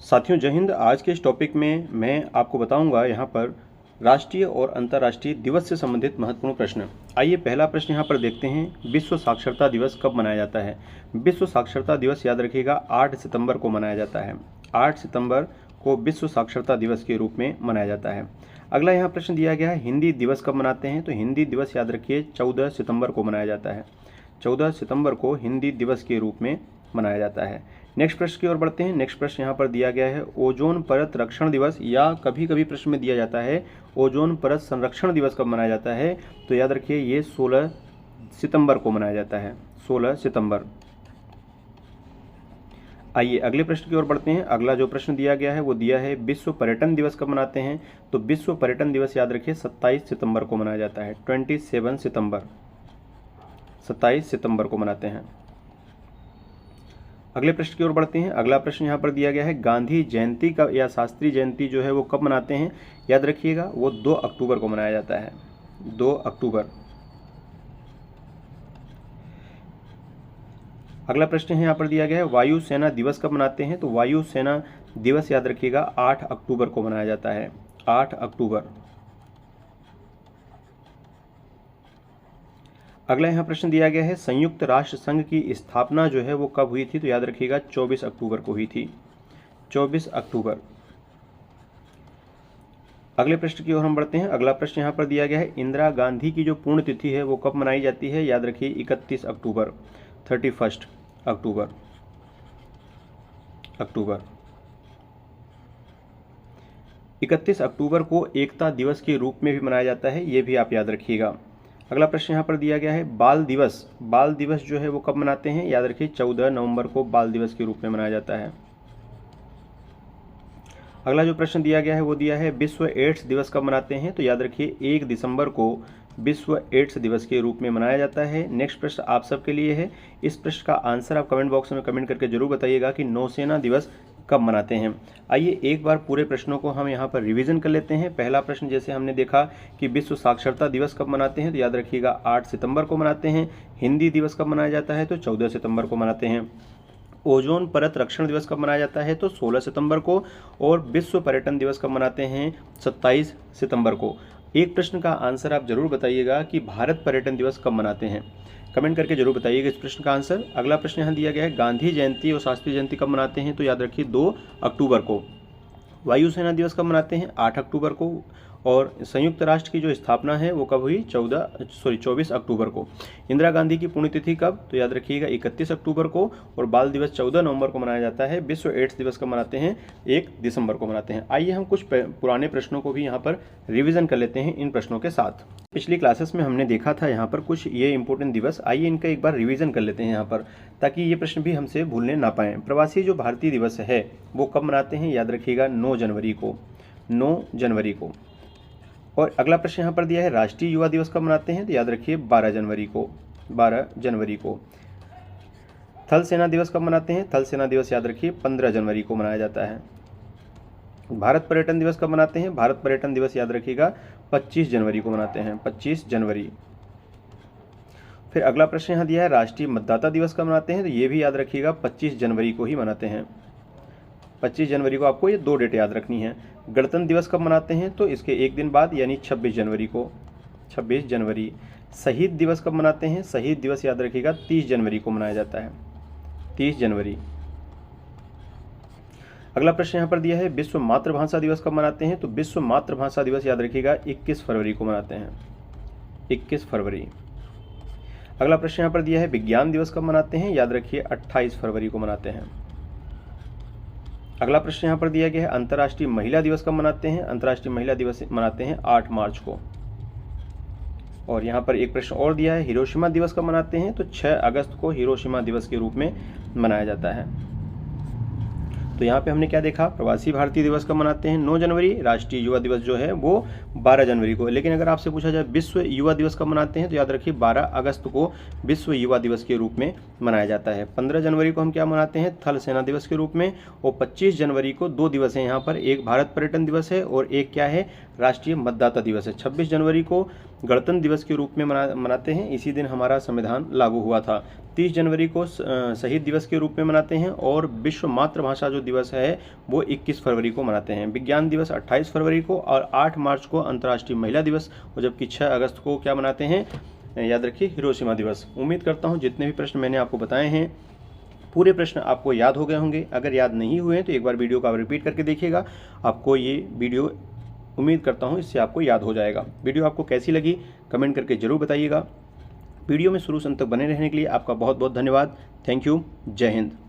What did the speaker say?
साथियों जय हिंद। आज के इस टॉपिक में मैं आपको बताऊंगा यहाँ पर राष्ट्रीय और अंतर्राष्ट्रीय दिवस से संबंधित महत्वपूर्ण प्रश्न। आइए पहला प्रश्न यहाँ पर देखते हैं। विश्व साक्षरता दिवस कब मनाया जाता है? विश्व साक्षरता दिवस याद रखिएगा 8 सितंबर को मनाया जाता है। 8 सितंबर को विश्व साक्षरता दिवस के रूप में मनाया जाता है। अगला यहाँ प्रश्न दिया गया है, हिंदी दिवस कब मनाते हैं? तो हिंदी दिवस याद रखिए 14 सितंबर को मनाया जाता है। 14 सितंबर को हिंदी दिवस के रूप में मनाया जाता है। नेक्स्ट प्रश्न की ओर बढ़ते हैं। नेक्स्ट प्रश्न यहाँ पर दिया गया है, ओजोन परत रक्षण दिवस, या कभी कभी प्रश्न में दिया जाता है ओजोन परत संरक्षण दिवस कब मनाया जाता है? तो याद रखिए ये 16 सितंबर को मनाया जाता है। 16 सितंबर। आइए अगले प्रश्न की ओर बढ़ते हैं। अगला जो प्रश्न दिया गया है वो दिया है, विश्व पर्यटन दिवस कब मनाते हैं? तो विश्व पर्यटन दिवस याद रखिए 27 सितंबर को मनाया जाता है। 27 सितंबर, 27 सितंबर को मनाते हैं। अगले प्रश्न की ओर बढ़ते हैं। अगला प्रश्न यहाँ पर दिया गया है, गांधी जयंती का या शास्त्री जयंती जो है वो कब मनाते हैं? याद रखिएगा वो 2 अक्टूबर को मनाया जाता है। 2 अक्टूबर। अगला प्रश्न है यहाँ पर दिया गया है, वायु सेना दिवस कब मनाते हैं? तो वायु सेना दिवस याद रखिएगा 8 अक्टूबर को मनाया जाता है। 8 अक्टूबर। अगला यहाँ प्रश्न दिया गया है, संयुक्त राष्ट्र संघ की स्थापना जो है वो कब हुई थी? तो याद रखिएगा 24 अक्टूबर को हुई थी। 24 अक्टूबर। अगले प्रश्न की ओर हम बढ़ते हैं। अगला प्रश्न यहाँ पर दिया गया है, इंदिरा गांधी की जो पुण्य तिथि है वो कब मनाई जाती है? याद रखिए 31 अक्टूबर, 31 अक्टूबर। अक्टूबर 31 अक्टूबर को एकता दिवस के रूप में भी मनाया जाता है, ये भी आप याद रखिएगा। अगला प्रश्न यहाँ पर दिया गया है, बाल दिवस। बाल दिवस जो है वो कब मनाते हैं? याद रखिए 14 नवंबर को बाल दिवस के रूप में मनाया जाता है। अगला जो प्रश्न दिया गया है वो दिया है, विश्व एड्स दिवस कब मनाते हैं? तो याद रखिए 1 दिसंबर को विश्व एड्स दिवस के रूप में मनाया जाता है। नेक्स्ट प्रश्न आप सबके लिए है। इस प्रश्न का आंसर आप कमेंट बॉक्स में कमेंट करके जरूर बताइएगा कि नौसेना दिवस कब मनाते हैं। आइए एक बार पूरे प्रश्नों को हम यहाँ पर रिवीजन कर लेते हैं। पहला प्रश्न जैसे हमने देखा कि विश्व साक्षरता दिवस कब मनाते हैं? तो याद रखिएगा 8 सितंबर को मनाते हैं। हिंदी दिवस कब मनाया जाता है? तो 14 सितंबर को मनाते हैं। ओजोन परत रक्षण दिवस कब मनाया जाता है? तो 16 सितंबर को। और विश्व पर्यटन दिवस कब मनाते हैं? 27 सितंबर को। एक प्रश्न का आंसर आप जरूर बताइएगा कि भारत पर्यटन दिवस कब मनाते हैं। कमेंट करके जरूर बताइएगा इस प्रश्न का आंसर। अगला प्रश्न यहाँ दिया गया है, गांधी जयंती और शास्त्री जयंती कब मनाते हैं? तो याद रखिए 2 अक्टूबर को। वायुसेना दिवस कब मनाते हैं? 8 अक्टूबर को। और संयुक्त राष्ट्र की जो स्थापना है वो कब हुई? 24 अक्टूबर को। इंदिरा गांधी की पुण्यतिथि कब? तो याद रखिएगा 31 अक्टूबर को। और बाल दिवस 14 नवंबर को मनाया जाता है। विश्व एड्स दिवस कब मनाते हैं? 1 दिसंबर को मनाते हैं। आइए हम कुछ पुराने प्रश्नों को भी यहाँ पर रिविजन कर लेते हैं इन प्रश्नों के साथ। पिछली क्लासेस में हमने देखा था यहाँ पर कुछ ये इंपॉर्टेंट दिवस, आइए इनका एक बार रिवीजन कर लेते हैं यहाँ पर, ताकि ये प्रश्न भी हमसे भूलने ना पाएँ। प्रवासी जो भारतीय दिवस है वो कब मनाते हैं? याद रखिएगा 9 जनवरी को। 9 जनवरी को। और अगला प्रश्न यहाँ पर दिया है, राष्ट्रीय युवा दिवस कब मनाते हैं? तो याद रखिए 12 जनवरी को। 12 जनवरी को। थल सेना दिवस कब मनाते हैं? थल सेना दिवस याद रखिए 15 जनवरी को मनाया जाता है। भारत पर्यटन दिवस कब मनाते हैं? भारत पर्यटन दिवस याद रखिएगा 25 जनवरी को मनाते हैं। 25 जनवरी। फिर अगला प्रश्न यहाँ दिया है, राष्ट्रीय मतदाता दिवस कब मनाते हैं? तो ये भी याद रखिएगा 25 जनवरी को ही मनाते हैं। 25 जनवरी को आपको ये 2 डेट याद रखनी है। गणतंत्र दिवस कब मनाते हैं? तो इसके एक दिन बाद यानी 26 जनवरी को। 26 जनवरी। शहीद दिवस कब मनाते हैं? शहीद दिवस याद रखिएगा 30 जनवरी को मनाया जाता है। 30 जनवरी। अगला प्रश्न यहाँ पर दिया है, विश्व मातृभाषा दिवस कब मनाते हैं? तो विश्व मातृभाषा दिवस याद रखिएगा 21 फरवरी को मनाते हैं। 21 फरवरी। अगला प्रश्न यहाँ पर दिया है, विज्ञान दिवस कब मनाते हैं? याद रखिए 28 फरवरी को मनाते हैं। अगला प्रश्न यहाँ पर दिया गया है, अंतर्राष्ट्रीय महिला दिवस कब मनाते हैं? अंतर्राष्ट्रीय महिला दिवस मनाते हैं 8 मार्च को। और यहाँ पर एक प्रश्न और दिया है, हिरोशिमा दिवस कब मनाते हैं? तो 6 अगस्त को हिरोशिमा दिवस के रूप में मनाया जाता है। तो यहाँ पे हमने क्या देखा, प्रवासी भारतीय दिवस कब मनाते हैं? 9 जनवरी। राष्ट्रीय युवा दिवस जो है वो 12 जनवरी को। लेकिन अगर आपसे पूछा जाए विश्व युवा दिवस कब मनाते हैं, तो याद रखिए 12 अगस्त को विश्व युवा दिवस के रूप में मनाया जाता है। 15 जनवरी को हम क्या मनाते हैं? थल सेना दिवस के रूप में। और 25 जनवरी को 2 दिवस हैं यहाँ पर, एक भारत पर्यटन दिवस है और एक क्या है, राष्ट्रीय मतदाता दिवस है। 26 जनवरी को गणतंत्र दिवस के रूप में मनाते हैं, इसी दिन हमारा संविधान लागू हुआ था। 30 जनवरी को शहीद दिवस के रूप में मनाते हैं। और विश्व मातृभाषा जो दिवस है वो 21 फरवरी को मनाते हैं। विज्ञान दिवस 28 फरवरी को और 8 मार्च को अंतर्राष्ट्रीय महिला दिवस, और जबकि 6 अगस्त को क्या मनाते हैं, याद रखिए, हिरोशिमा दिवस। उम्मीद करता हूँ जितने भी प्रश्न मैंने आपको बताए हैं पूरे प्रश्न आपको याद हो गए होंगे। अगर याद नहीं हुए हैं तो एक बार वीडियो को आप रिपीट करके देखिएगा, आपको ये वीडियो उम्मीद करता हूँ इससे आपको याद हो जाएगा। वीडियो आपको कैसी लगी कमेंट करके ज़रूर बताइएगा। वीडियो में शुरू से अंत तक बने रहने के लिए आपका बहुत बहुत धन्यवाद। Thank you. जय हिंद।